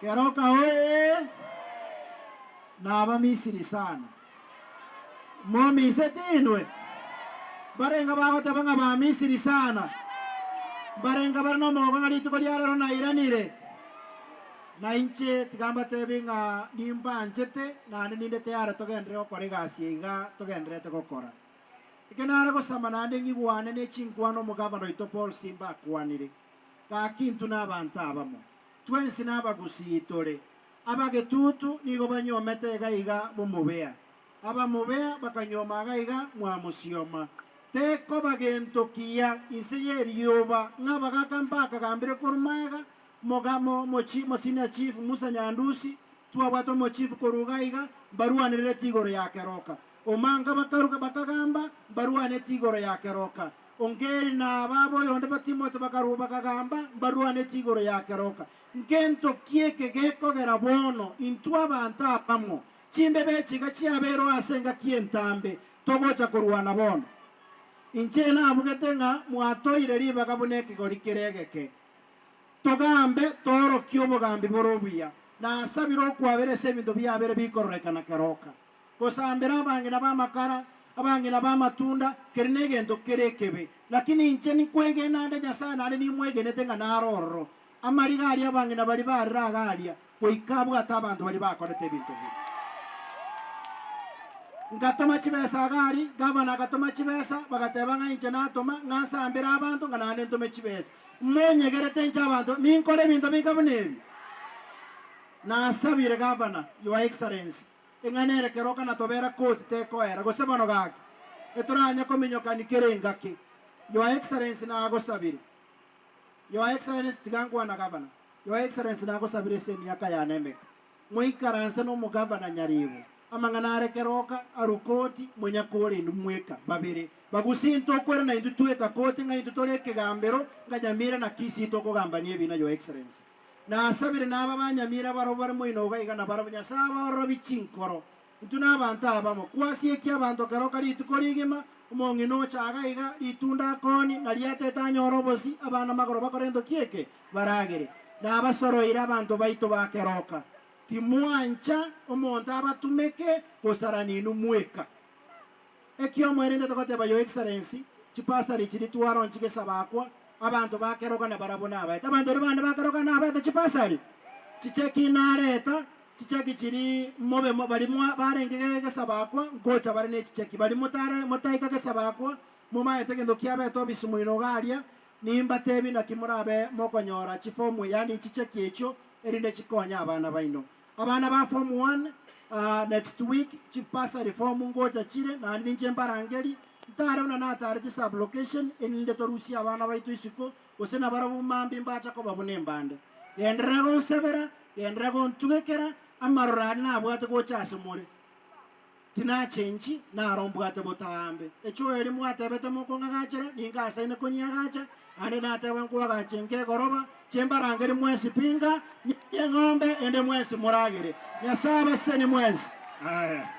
Keroka oye! Naba Misiri sana. Momi setinwe. Barenga bagoteba nga ba Misiri sana. Barenga barno mogo nga lituko lyalero na iranire. Na inche tigamba tebi nga nimba anchete na ninde teyara togendere okora egasi iga togenderete gokora. Ikenara gosama nande ngigwane nechinkwano omugabano oito Paul Simba akwanire. Gakintu n'abantu abamo. Twensi n'abagusitore. Abagetutu nigo banyomete egaiga bomubea. Abamubea bakanyoma agaiga mwamusioma. Teko bagentokia insiye erioba ng'abagakamba akagambire korumaga mogamo mosina chief Musa Nyandusi twabwato mo chief korugaiga baruanire tigoro ya Keroka. Omanga bakaruka bakagamba baruane tigoro ya Keroka. Ongeri na babo yonde batimoto bakaruba bakagamba baruane tigoro ya Keroka. Ngento kieke geko gerabono intwa banta pamo chimbe bechiga chiabero asenga kientambe togocha kuruana bono. Inchena abugetenga mwatoire riba kabuneke gorikiregeke. Togambe toro kyobo gambi borobia. Na sabiro kwabere sebinto byabere bikorekana Keroka. Kosambera bangina bamakara, abangina bamatunda, kerinege ndo kerekebe. Lakini incheni kwege nande nyasa nande ni mwege netenga naroro. Amarigali abangina bali baragalia, koikabu atabantu bali bakorete bintu bi. Ngatoma chibesa agari, gavana gatoma chibesa, bagateba nga inche natoma, ngasambira abantu nga nande ntome chibesa. Mwenyegerete incha abantu, minkore bintu binkabunebi. Nasabire gavana, Your Excellency. Enganere Keroka na tobera koti teko era gosebano gaki eturanya kominyoka nikerenga ki Your Excellency na agosabire Your Excellency tigangwa na gavana Your Excellency na agosabire se myaka ya nemeka mwikaranse no mugavana nyaribo amanganare Keroka arukoti munyakore ndumweka babire bagusinto kwera na indutweka koti nga indutoleke gambero nganyamira na kisito ko gambanie bina Your Excellency na sabire naba banyamira baro barimo inoga igana baro nyasaba ro bichinkoro ituna abantu abamo kwasi eki abantu Keroka litukorigema umongi no chaga iga litunda koni na liateta nyorobosi abana magoro bakorendo kieke baragere na abasoroira abantu baito ba Keroka timwancha omonta abatumeke kosarani numweka ekyo mwerende tokoteba Your Excellency chipasa lichiri tuwaro nchike sabakwa abantu ba Keroka na barabona abaita abantu rubanda ba Keroka na abaita chipasari chicheki nareta chicheki chiri mobe barimwa barengege sabakwa ngocha barine chicheki bari mutare mutaika ke sabakwa muma etegendo kiabeto bisumuino galia nimba tebi na kimurabe mokonyora chifomu yani chicheki echo erinde chikonya abana baino abana ba form 1 next week chipasari form ngocha chire na ninje mbarangeli Tarona na tarati sub location in the Torusia abana baitu isiko osena barabu mambi mbacha ko babune mbande yendragon severa yendragon tugekera amarorani na abwate ko chasumure tina chenchi na rombwate botambe echo eri mwate bete moko ngachira ninga saine konya gacha ane na taban ko gachenge goroba chembarangeri mwesi pinga ngombe ende mwesi muragire nyasaba seni mwesi aya